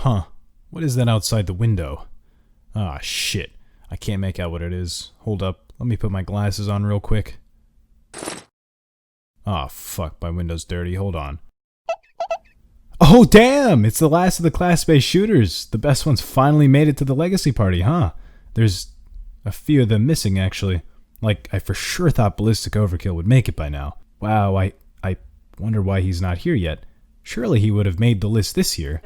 Huh. What is that outside the window? Ah, shit. I can't make out what it is. Hold up. Let me put my glasses on real quick. Ah, fuck. My window's dirty. Hold on. Oh, damn! It's the last of the class-based shooters. The best ones finally made it to the legacy party, huh? There's a few of them missing, actually. Like, I for sure thought Ballistic Overkill would make it by now. Wow, I wonder why he's not here yet. Surely he would have made the list this year.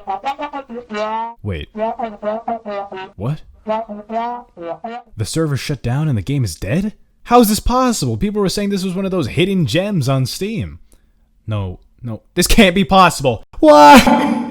Wait. What? The server shut down and the game is dead? How is this possible? People were saying this was one of those hidden gems on Steam. No, this can't be possible. Why?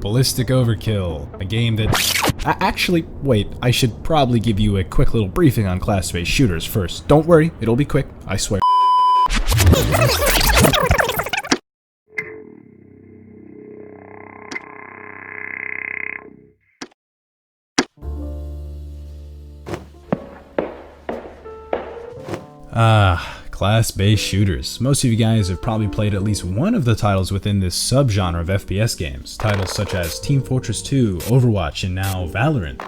Ballistic Overkill, a game that... Actually, wait, I should probably give you a quick little briefing on class-based shooters first. Don't worry, it'll be quick, I swear. Class-based shooters. Most of you guys have probably played at least one of the titles within this subgenre of FPS games. Titles such as Team Fortress 2, Overwatch, and now Valorant.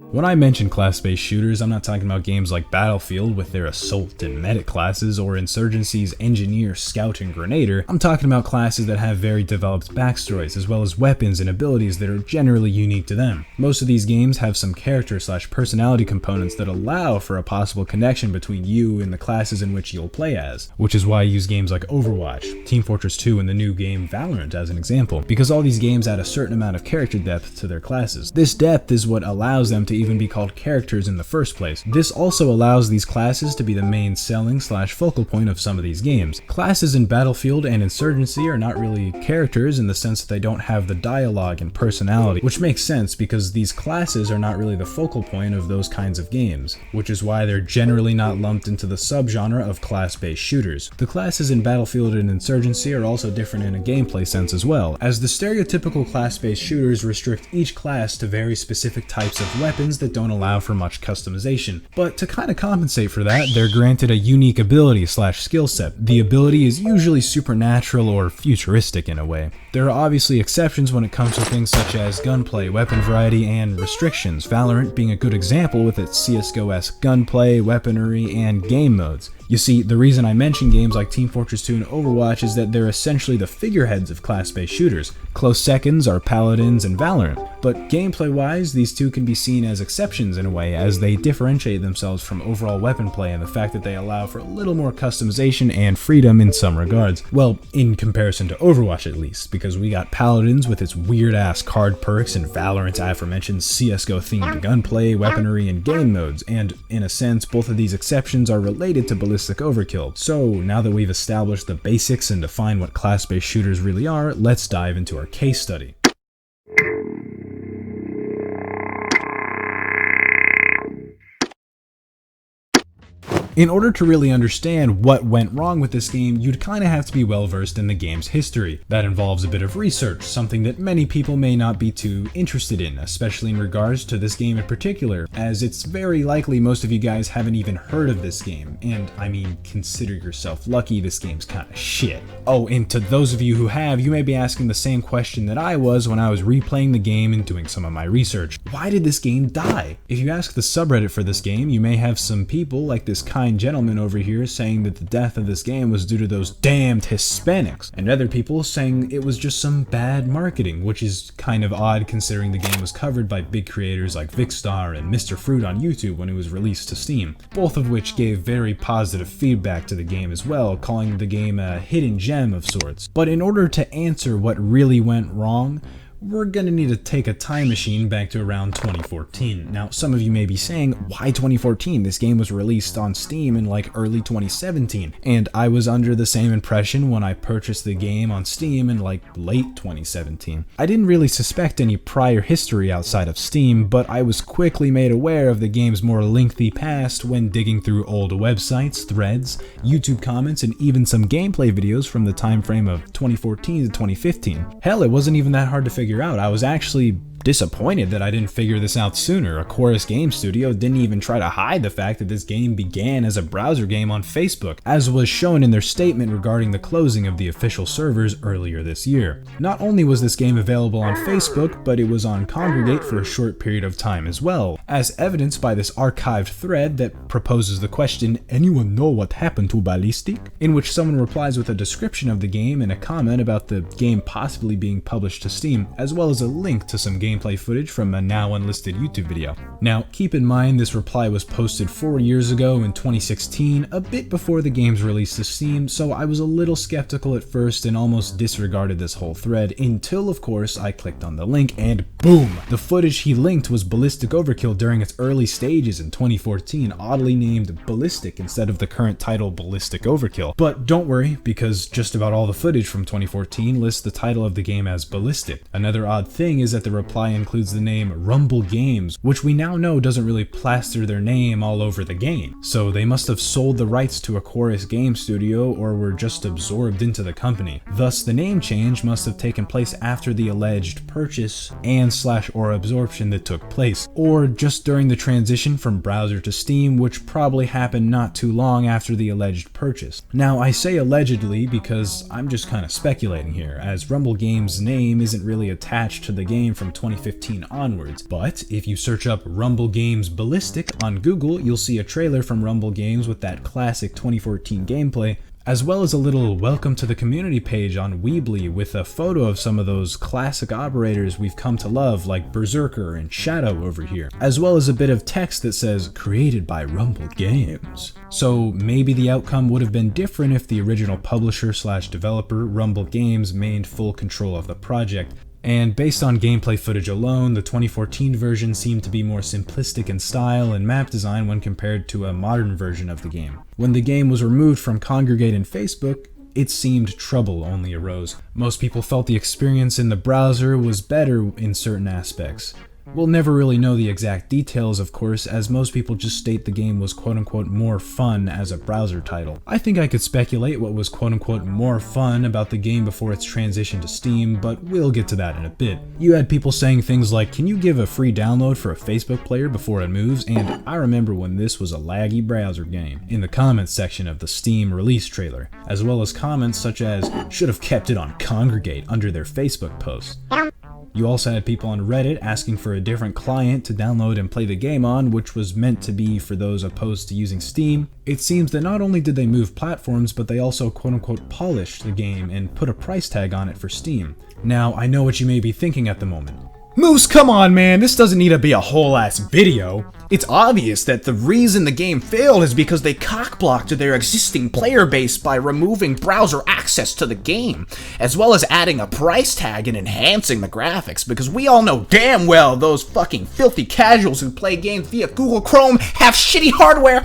When I mention class-based shooters, I'm not talking about games like Battlefield with their Assault and Medic classes, or Insurgency's Engineer, Scout, and Grenader. I'm talking about classes that have very developed backstories, as well as weapons and abilities that are generally unique to them. Most of these games have some character/personality components that allow for a possible connection between you and the classes in which you'll play as, which is why I use games like Overwatch, Team Fortress 2, and the new game Valorant as an example, because all these games add a certain amount of character depth to their classes. This depth is what allows them to even be called characters in the first place. This also allows these classes to be the main selling/focal point of some of these games. Classes in Battlefield and Insurgency are not really characters in the sense that they don't have the dialogue and personality, which makes sense because these classes are not really the focal point of those kinds of games, which is why they're generally not lumped into the subgenre of class-based shooters. The classes in Battlefield and Insurgency are also different in a gameplay sense as well, as the stereotypical class-based shooters restrict each class to very specific types of weapons that don't allow for much customization. But to kind of compensate for that, they're granted a unique ability/skill set. The ability is usually supernatural or futuristic in a way. There are obviously exceptions when it comes to things such as gunplay, weapon variety, and restrictions, Valorant being a good example with its CSGO-esque gunplay, weaponry, and game modes. You see, the reason I mention games like Team Fortress 2 and Overwatch is that they're essentially the figureheads of class-based shooters. Close seconds are Paladins and Valorant, but gameplay-wise, these two can be seen as exceptions in a way, as they differentiate themselves from overall weapon play and the fact that they allow for a little more customization and freedom in some regards. Well, in comparison to Overwatch at least, because we got Paladins with its weird-ass card perks and Valorant's aforementioned CSGO-themed gunplay, weaponry, and game modes, and in a sense, both of these exceptions are related to Ballistic Overkill. So, now that we've established the basics and defined what class-based shooters really are, let's dive into our case study. In order to really understand what went wrong with this game, you'd kinda have to be well versed in the game's history. That involves a bit of research, something that many people may not be too interested in, especially in regards to this game in particular, as it's very likely most of you guys haven't even heard of this game, and I mean, consider yourself lucky, this game's kinda shit. Oh, and to those of you who have, you may be asking the same question that I was when I was replaying the game and doing some of my research. Why did this game die? If you ask the subreddit for this game, you may have some people, like this kind gentleman over here, saying that the death of this game was due to those damned Hispanics, and other people saying it was just some bad marketing, which is kind of odd considering the game was covered by big creators like Vicstar and Mr. Fruit on YouTube when it was released to Steam, both of which gave very positive feedback to the game as well, calling the game a hidden gem of sorts. But in order to answer what really went wrong, we're gonna need to take a time machine back to around 2014. Now, some of you may be saying, why 2014? This game was released on Steam in like early 2017, and I was under the same impression when I purchased the game on Steam in like late 2017. I didn't really suspect any prior history outside of Steam, but I was quickly made aware of the game's more lengthy past when digging through old websites, threads, YouTube comments, and even some gameplay videos from the time frame of 2014 to 2015. Hell, it wasn't even that hard to figure out. I was actually disappointed that I didn't figure this out sooner. Chorus Game Studio didn't even try to hide the fact that this game began as a browser game on Facebook, as was shown in their statement regarding the closing of the official servers earlier this year. Not only was this game available on Facebook, but it was on Congregate for a short period of time as well, as evidenced by this archived thread that proposes the question, "Anyone know what happened to Ballistic?" in which someone replies with a description of the game and a comment about the game possibly being published to Steam, as well as a link to some gameplay footage from a now unlisted YouTube video. Now, keep in mind this reply was posted 4 years ago in 2016, a bit before the game's release to Steam, so I was a little skeptical at first and almost disregarded this whole thread until, of course, I clicked on the link and boom! The footage he linked was Ballistic Overkill during its early stages in 2014, oddly named Ballistic instead of the current title Ballistic Overkill. But don't worry, because just about all the footage from 2014 lists the title of the game as Ballistic. Another odd thing is that the reply includes the name Rumble Games, which we now know doesn't really plaster their name all over the game. So they must have sold the rights to a Chorus Game Studio or were just absorbed into the company. Thus, the name change must have taken place after the alleged purchase and/or absorption that took place, or just during the transition from browser to Steam, which probably happened not too long after the alleged purchase. Now, I say allegedly because I'm just kind of speculating here, as Rumble Games' name isn't really attached to the game from 2015 onwards, but if you search up Rumble Games Ballistic on Google, you'll see a trailer from Rumble Games with that classic 2014 gameplay, as well as a little welcome to the community page on Weebly with a photo of some of those classic operators we've come to love like Berserker and Shadow over here, as well as a bit of text that says created by Rumble Games. So maybe the outcome would have been different if the original publisher/developer Rumble Games maintained full control of the project. And based on gameplay footage alone, the 2014 version seemed to be more simplistic in style and map design when compared to a modern version of the game. When the game was removed from Congregate and Facebook, it seemed trouble only arose. Most people felt the experience in the browser was better in certain aspects. We'll never really know the exact details, of course, as most people just state the game was quote-unquote more fun as a browser title. I think I could speculate what was quote-unquote more fun about the game before its transition to Steam, but we'll get to that in a bit. You had people saying things like, "Can you give a free download for a Facebook player before it moves?" And I remember when this was a laggy browser game, in the comments section of the Steam release trailer, as well as comments such as, "Should have kept it on Congregate" under their Facebook posts. You also had people on Reddit asking for a different client to download and play the game on, which was meant to be for those opposed to using Steam. It seems that not only did they move platforms, but they also quote-unquote polished the game and put a price tag on it for Steam. Now, I know what you may be thinking at the moment. Moose, come on man, this doesn't need to be a whole ass video. It's obvious that the reason the game failed is because they cockblocked their existing player base by removing browser access to the game, as well as adding a price tag and enhancing the graphics, because we all know damn well those fucking filthy casuals who play games via Google Chrome have shitty hardware,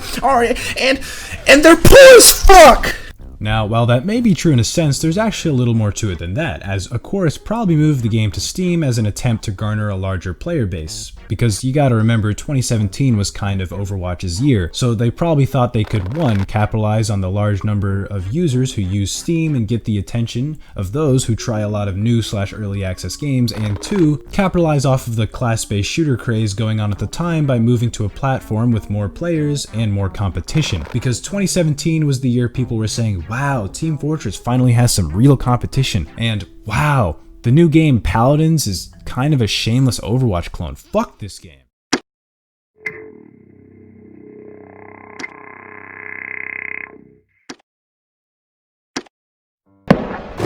and they're poor as fuck! Now, while that may be true in a sense, there's actually a little more to it than that, as Chorus probably moved the game to Steam as an attempt to garner a larger player base. Because you gotta remember, 2017 was kind of Overwatch's year, so they probably thought they could 1. Capitalize on the large number of users who use Steam and get the attention of those who try a lot of new/early access games, and 2. Capitalize off of the class-based shooter craze going on at the time by moving to a platform with more players and more competition. Because 2017 was the year people were saying, wow, Team Fortress finally has some real competition, and wow, the new game Paladins is kind of a shameless Overwatch clone. Fuck this game.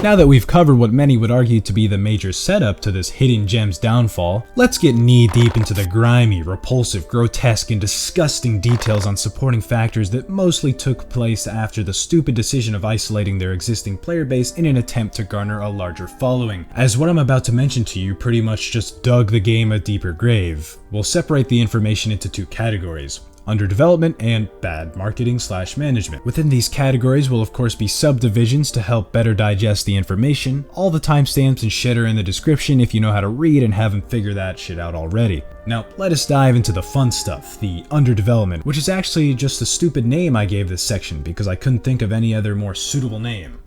Now that we've covered what many would argue to be the major setup to this Hidden Gem's downfall, let's get knee-deep into the grimy, repulsive, grotesque, and disgusting details on supporting factors that mostly took place after the stupid decision of isolating their existing player base in an attempt to garner a larger following. As what I'm about to mention to you pretty much just dug the game a deeper grave. We'll separate the information into 2 categories: underdevelopment and bad marketing/management. Within these categories will of course be subdivisions to help better digest the information. All the timestamps and shit are in the description if you know how to read and haven't figured that shit out already. Now let us dive into the fun stuff, the underdevelopment, which is actually just a stupid name I gave this section because I couldn't think of any other more suitable name.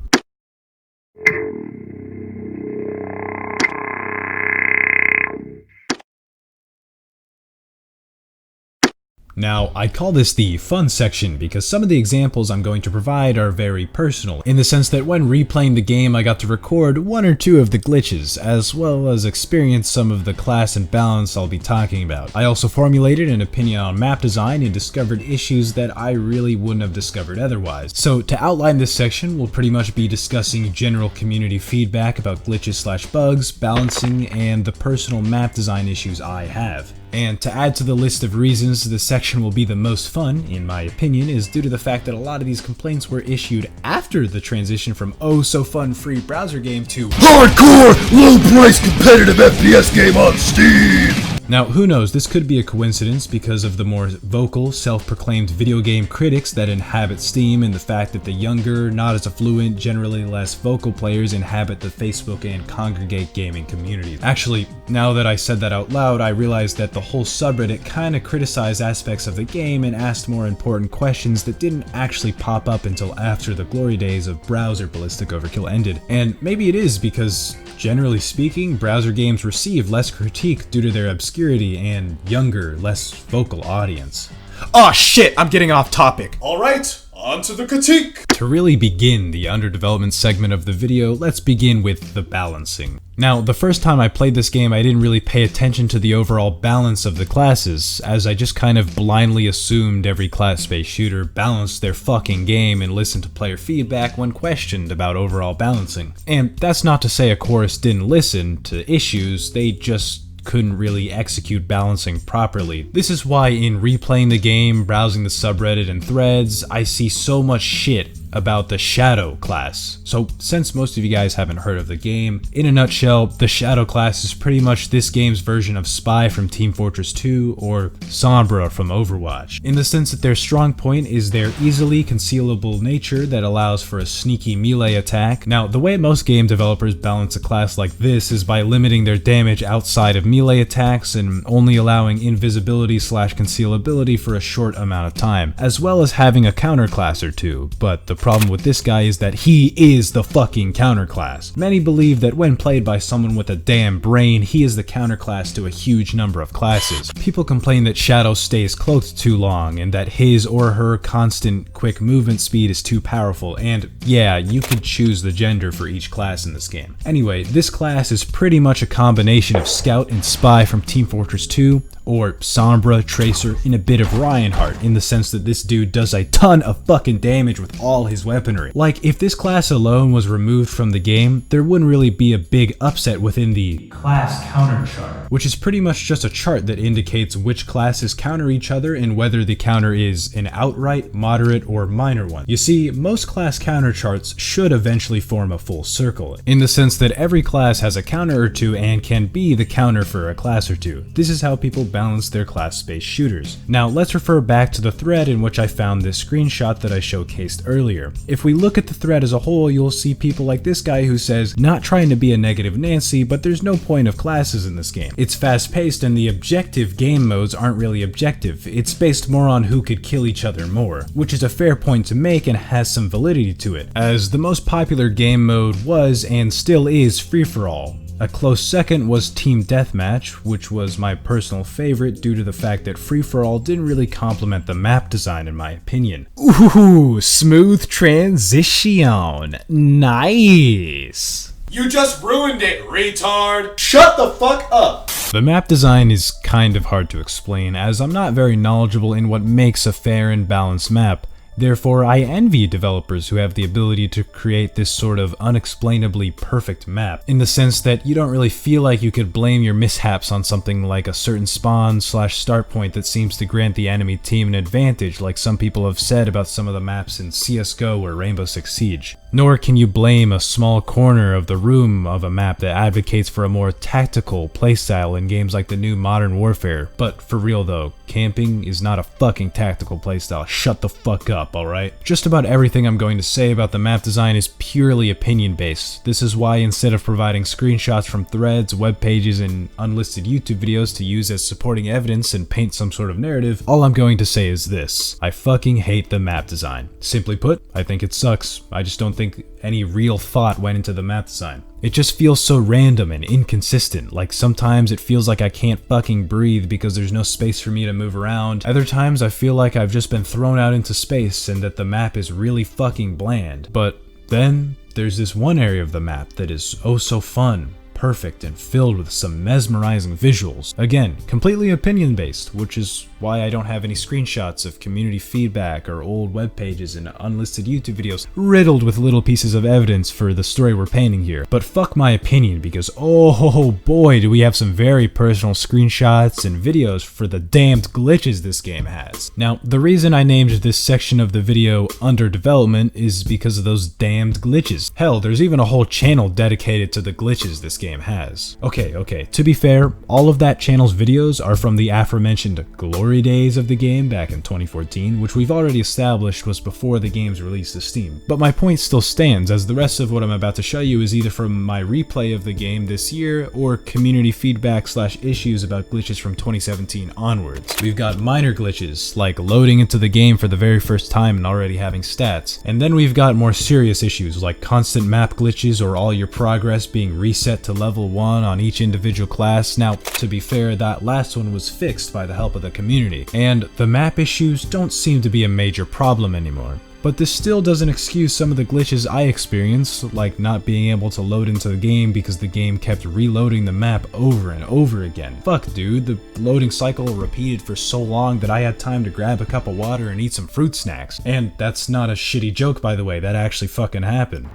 Now, I call this the fun section because some of the examples I'm going to provide are very personal, in the sense that when replaying the game I got to record one or two of the glitches, as well as experience some of the class and balance I'll be talking about. I also formulated an opinion on map design and discovered issues that I really wouldn't have discovered otherwise. So to outline this section, we'll pretty much be discussing general community feedback about glitches/bugs, balancing, and the personal map design issues I have. And to add to the list of reasons this section will be the most fun, in my opinion, is due to the fact that a lot of these complaints were issued after the transition from oh so fun free browser game to hardcore, low price competitive FPS game on Steam! Now, who knows, this could be a coincidence because of the more vocal, self-proclaimed video game critics that inhabit Steam and the fact that the younger, not as affluent, generally less vocal players inhabit the Facebook and Congregate gaming communities. Actually, now that I said that out loud, I realized that the whole subreddit kinda criticized aspects of the game and asked more important questions that didn't actually pop up until after the glory days of browser Ballistic Overkill ended. And maybe it is because, generally speaking, browser games receive less critique due to their obscurity and younger, less vocal audience. Oh shit, I'm getting off topic. Alright, on to the critique! To really begin the underdevelopment segment of the video, let's begin with the balancing. Now, the first time I played this game, I didn't really pay attention to the overall balance of the classes, as I just kind of blindly assumed every class-based shooter balanced their fucking game and listened to player feedback when questioned about overall balancing. And that's not to say a chorus didn't listen to issues, they just couldn't really execute balancing properly. This is why in replaying the game, browsing the subreddit and threads, I see so much shit about the Shadow class. So since most of you guys haven't heard of the game, in a nutshell, the Shadow class is pretty much this game's version of Spy from Team Fortress 2 or Sombra from Overwatch, in the sense that their strong point is their easily concealable nature that allows for a sneaky melee attack. Now, the way most game developers balance a class like this is by limiting their damage outside of melee attacks and only allowing invisibility/concealability for a short amount of time, as well as having a counter class or two, but the problem with this guy is that he is the fucking counterclass. Many believe that when played by someone with a damn brain, he is the counterclass to a huge number of classes. People complain that Shadow stays cloaked too long and that his or her constant quick movement speed is too powerful, and yeah, you could choose the gender for each class in this game. Anyway, this class is pretty much a combination of Scout and Spy from Team Fortress 2, or Sombra, Tracer, and a bit of Reinhardt, in the sense that this dude does a ton of fucking damage with all his weaponry. Like, if this class alone was removed from the game, there wouldn't really be a big upset within the class counter chart, which is pretty much just a chart that indicates which classes counter each other and whether the counter is an outright, moderate, or minor one. You see, most class counter charts should eventually form a full circle, in the sense that every class has a counter or two and can be the counter for a class or two. This is how people balance their class-based shooters. Now, let's refer back to the thread in which I found this screenshot that I showcased earlier. If we look at the thread as a whole, you'll see people like this guy who says, not trying to be a negative Nancy, but there's no point of classes in this game. It's fast-paced and the objective game modes aren't really objective. It's based more on who could kill each other more, which is a fair point to make and has some validity to it, as the most popular game mode was and still is free-for-all. A close second was Team Deathmatch, which was my personal favorite due to the fact that free-for-all didn't really complement the map design in my opinion. Ooh, smooth transition. Nice. You just ruined it, retard! Shut the fuck up! The map design is kind of hard to explain, as I'm not very knowledgeable in what makes a fair and balanced map. Therefore, I envy developers who have the ability to create this sort of unexplainably perfect map, in the sense that you don't really feel like you could blame your mishaps on something like a certain spawn/start point that seems to grant the enemy team an advantage, like some people have said about some of the maps in CSGO or Rainbow Six Siege. Nor can you blame a small corner of the room of a map that advocates for a more tactical playstyle in games like the new Modern Warfare. But for real though, camping is not a fucking tactical playstyle. Shut the fuck up, alright? Just about everything I'm going to say about the map design is purely opinion based. This is why instead of providing screenshots from threads, web pages, and unlisted YouTube videos to use as supporting evidence and paint some sort of narrative, all I'm going to say is this: I fucking hate the map design. Simply put, I think it sucks. I just don't think any real thought went into the map design. It just feels so random and inconsistent. Like sometimes it feels like I can't fucking breathe because there's no space for me to move around. Other times I feel like I've just been thrown out into space and that the map is really fucking bland. But then there's this one area of the map that is oh so fun, perfect, and filled with some mesmerizing visuals. Again, completely opinion based, which is why I don't have any screenshots of community feedback or old web pages and unlisted YouTube videos riddled with little pieces of evidence for the story we're painting here. But fuck my opinion, because oh boy do we have some very personal screenshots and videos for the damned glitches this game has. Now, the reason I named this section of the video Underdevelopment is because of those damned glitches. Hell, there's even a whole channel dedicated to the glitches this game has. Okay, to be fair, all of that channel's videos are from the aforementioned glory days of the game back in 2014, which we've already established was before the game's release to Steam. But my point still stands, as the rest of what I'm about to show you is either from my replay of the game this year or community feedback / issues about glitches from 2017 onwards. We've got minor glitches, like loading into the game for the very first time and already having stats. And then we've got more serious issues, like constant map glitches or all your progress being reset to level 1 on each individual class. Now, to be fair, that last one was fixed by the help of the community, and the map issues don't seem to be a major problem anymore. But this still doesn't excuse some of the glitches I experienced, like not being able to load into the game because the game kept reloading the map over and over again. Fuck dude, the loading cycle repeated for so long that I had time to grab a cup of water and eat some fruit snacks. And that's not a shitty joke, by the way, that actually fucking happened.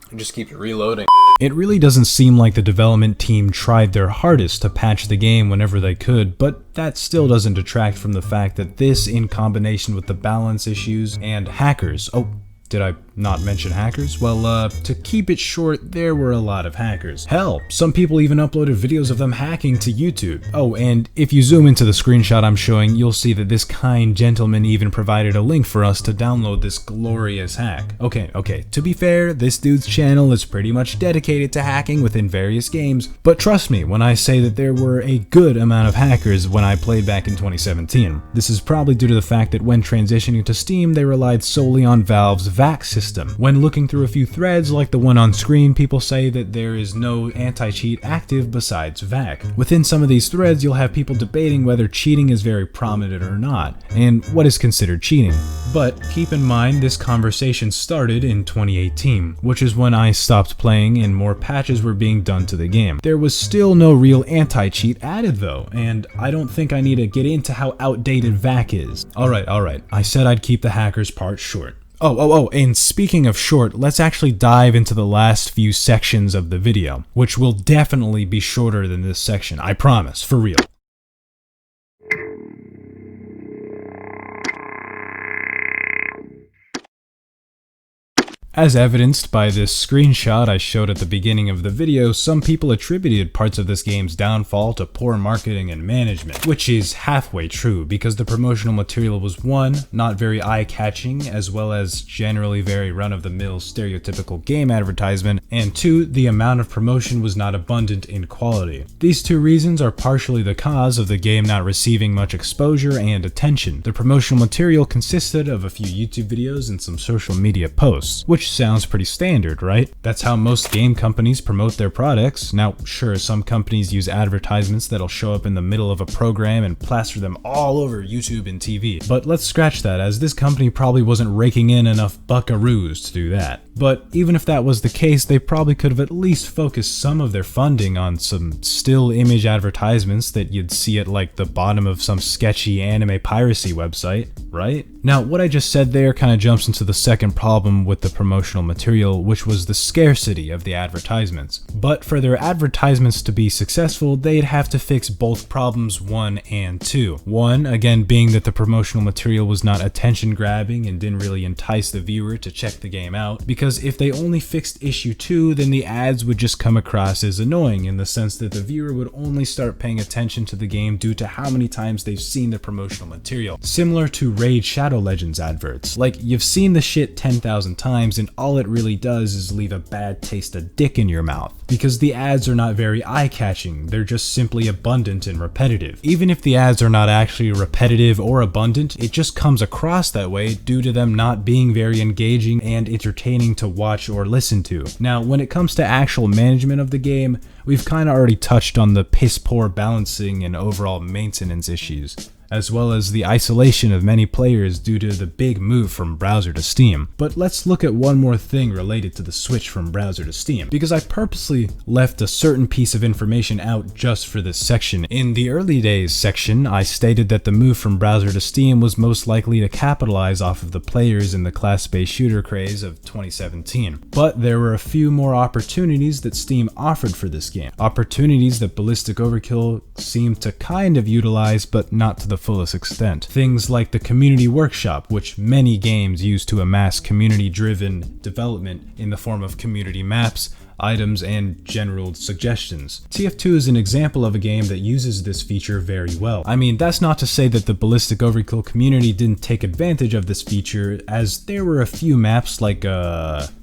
It just keeps reloading. It really doesn't seem like the development team tried their hardest to patch the game whenever they could, but that still doesn't detract from the fact that this, in combination with the balance issues and hackers— oh, did I not mention hackers? Well, to keep it short, there were a lot of hackers. Hell, some people even uploaded videos of them hacking to YouTube. Oh, and if you zoom into the screenshot I'm showing, you'll see that this kind gentleman even provided a link for us to download this glorious hack. Okay, to be fair, this dude's channel is pretty much dedicated to hacking within various games, but trust me when I say that there were a good amount of hackers when I played back in 2017. This is probably due to the fact that when transitioning to Steam, they relied solely on Valve's VAC system. When looking through a few threads like the one on screen, people say that there is no anti-cheat active besides VAC. Within some of these threads, you'll have people debating whether cheating is very prominent or not, and what is considered cheating. But keep in mind, this conversation started in 2018, which is when I stopped playing and more patches were being done to the game. There was still no real anti-cheat added though, and I don't think I need to get into how outdated VAC is. Alright, I said I'd keep the hackers part short. Oh, and speaking of short, let's actually dive into the last few sections of the video, which will definitely be shorter than this section, I promise, for real. As evidenced by this screenshot I showed at the beginning of the video, some people attributed parts of this game's downfall to poor marketing and management, which is halfway true because the promotional material was 1, not very eye-catching, as well as generally very run-of-the-mill stereotypical game advertisement, and 2, the amount of promotion was not abundant in quality. These two reasons are partially the cause of the game not receiving much exposure and attention. The promotional material consisted of a few YouTube videos and some social media posts, which sounds pretty standard, right? That's how most game companies promote their products. Now, sure, some companies use advertisements that'll show up in the middle of a program and plaster them all over YouTube and TV. But let's scratch that, as this company probably wasn't raking in enough buckaroos to do that. But even if that was the case, they probably could have at least focused some of their funding on some still image advertisements that you'd see at like the bottom of some sketchy anime piracy website, right? Now, what I just said there kind of jumps into the second problem with the promotional material, which was the scarcity of the advertisements. But for their advertisements to be successful, they'd have to fix both problems 1 and 2. 1, again, being that the promotional material was not attention grabbing and didn't really entice the viewer to check the game out, because because if they only fixed issue 2, then the ads would just come across as annoying in the sense that the viewer would only start paying attention to the game due to how many times they've seen the promotional material. Similar to Raid Shadow Legends adverts. Like, you've seen the shit 10,000 times and all it really does is leave a bad taste of dick in your mouth. Because the ads are not very eye-catching, they're just simply abundant and repetitive. Even if the ads are not actually repetitive or abundant, it just comes across that way due to them not being very engaging and entertaining to watch or listen to. Now, when it comes to actual management of the game, we've kinda already touched on the piss-poor balancing and overall maintenance issues, as well as the isolation of many players due to the big move from browser to Steam. But let's look at one more thing related to the switch from browser to Steam, because I purposely left a certain piece of information out just for this section. In the early days section, I stated that the move from browser to Steam was most likely to capitalize off of the players in the class-based shooter craze of 2017. But there were a few more opportunities that Steam offered for this game. Opportunities that Ballistic Overkill seemed to kind of utilize, but not to the fullest extent. Things like the community workshop, which many games use to amass community-driven development in the form of community maps, items, and general suggestions. TF2 is an example of a game that uses this feature very well. I mean, that's not to say that the Ballistic Overkill community didn't take advantage of this feature, as there were a few maps like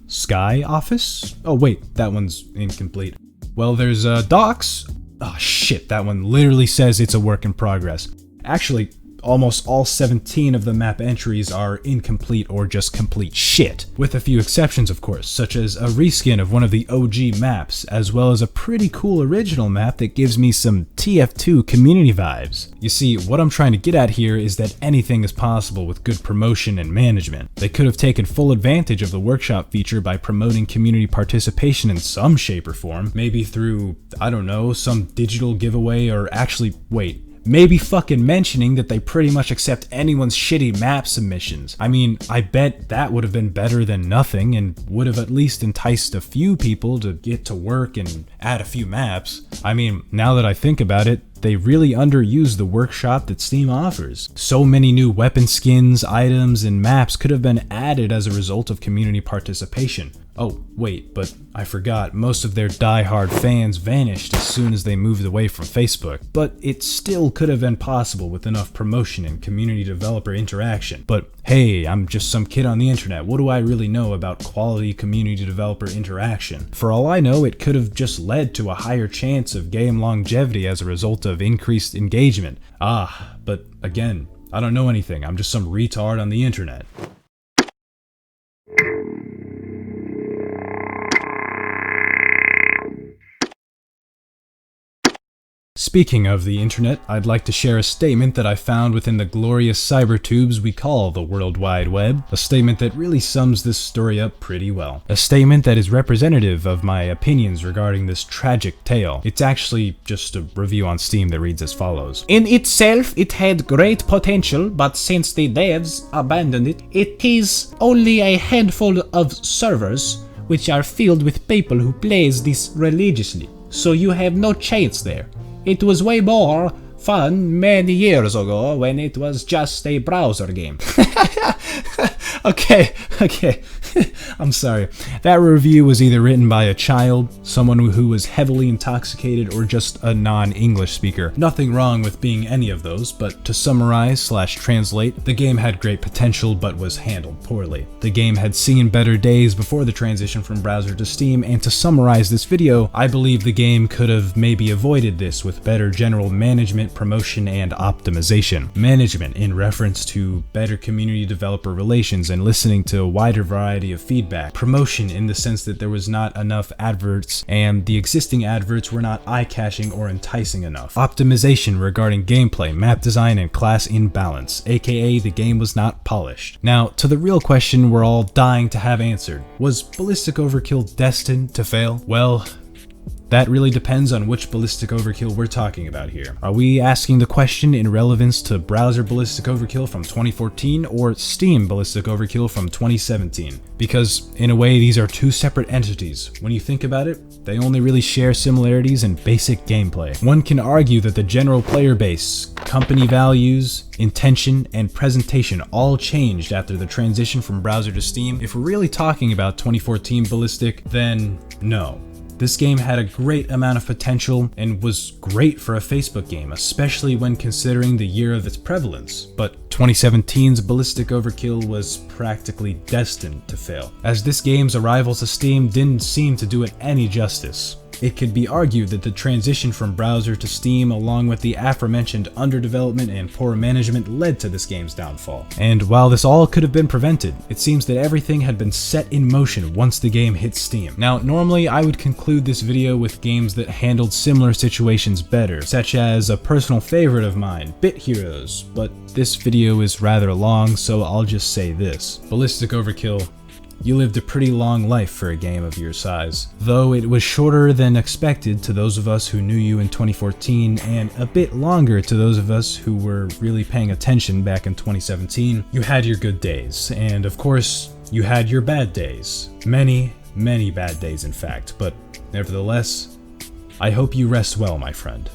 Sky Office? Oh wait, that one's incomplete. Well, there's Docks. Oh shit, that one literally says it's a work in progress. Actually, almost all 17 of the map entries are incomplete or just complete shit, with a few exceptions of course, such as a reskin of one of the OG maps, as well as a pretty cool original map that gives me some TF2 community vibes. You see, what I'm trying to get at here is that anything is possible with good promotion and management. They could have taken full advantage of the workshop feature by promoting community participation in some shape or form, maybe through, I don't know, some digital giveaway, or actually, wait, maybe fucking mentioning that they pretty much accept anyone's shitty map submissions. I mean, I bet that would have been better than nothing and would have at least enticed a few people to get to work and add a few maps. I mean, now that I think about it, they really underuse the workshop that Steam offers. So many new weapon skins, items, and maps could have been added as a result of community participation. Oh, wait, but I forgot, most of their die-hard fans vanished as soon as they moved away from Facebook. But it still could have been possible with enough promotion and community developer interaction. But hey, I'm just some kid on the internet, what do I really know about quality community developer interaction? For all I know, it could have just led to a higher chance of game longevity as a result of increased engagement. But again, I don't know anything, I'm just some retard on the internet. Speaking of the internet, I'd like to share a statement that I found within the glorious cybertubes we call the World Wide Web. A statement that really sums this story up pretty well. A statement that is representative of my opinions regarding this tragic tale. It's actually just a review on Steam that reads as follows. In itself, it had great potential, but since the devs abandoned it, it is only a handful of servers which are filled with people who plays this religiously. So you have no chance there. It was way more fun many years ago when it was just a browser game. Okay. I'm sorry. That review was either written by a child, someone who was heavily intoxicated, or just a non-English speaker. Nothing wrong with being any of those, but to summarize/translate, the game had great potential but was handled poorly. The game had seen better days before the transition from browser to Steam, and to summarize this video, I believe the game could have maybe avoided this with better general management, promotion, and optimization. Management in reference to better community developer relations and listening to a wider variety of feedback. Promotion in the sense that there was not enough adverts and the existing adverts were not eye-catching or enticing enough. Optimization regarding gameplay, map design, and class imbalance, aka the game was not polished. Now, to the real question we're all dying to have answered. Was Ballistic Overkill destined to fail? Well, That really depends on which Ballistic Overkill we're talking about here. Are we asking the question in relevance to browser Ballistic Overkill from 2014 or Steam Ballistic Overkill from 2017? Because, in a way, these are two separate entities. When you think about it, they only really share similarities in basic gameplay. One can argue that the general player base, company values, intention, and presentation all changed after the transition from browser to Steam. If we're really talking about 2014 Ballistic, then no. This game had a great amount of potential and was great for a Facebook game, especially when considering the year of its prevalence. But 2017's Ballistic Overkill was practically destined to fail, as this game's arrival to Steam didn't seem to do it any justice. It could be argued that the transition from browser to Steam, along with the aforementioned underdevelopment and poor management, led to this game's downfall. And while this all could have been prevented, it seems that everything had been set in motion once the game hit Steam. Now, normally I would conclude this video with games that handled similar situations better, such as a personal favorite of mine, Bit Heroes, but this video is rather long, so I'll just say this. Ballistic Overkill, you lived a pretty long life for a game of your size. Though it was shorter than expected to those of us who knew you in 2014, and a bit longer to those of us who were really paying attention back in 2017, you had your good days, and of course, you had your bad days. Many, many bad days in fact, but nevertheless, I hope you rest well, my friend.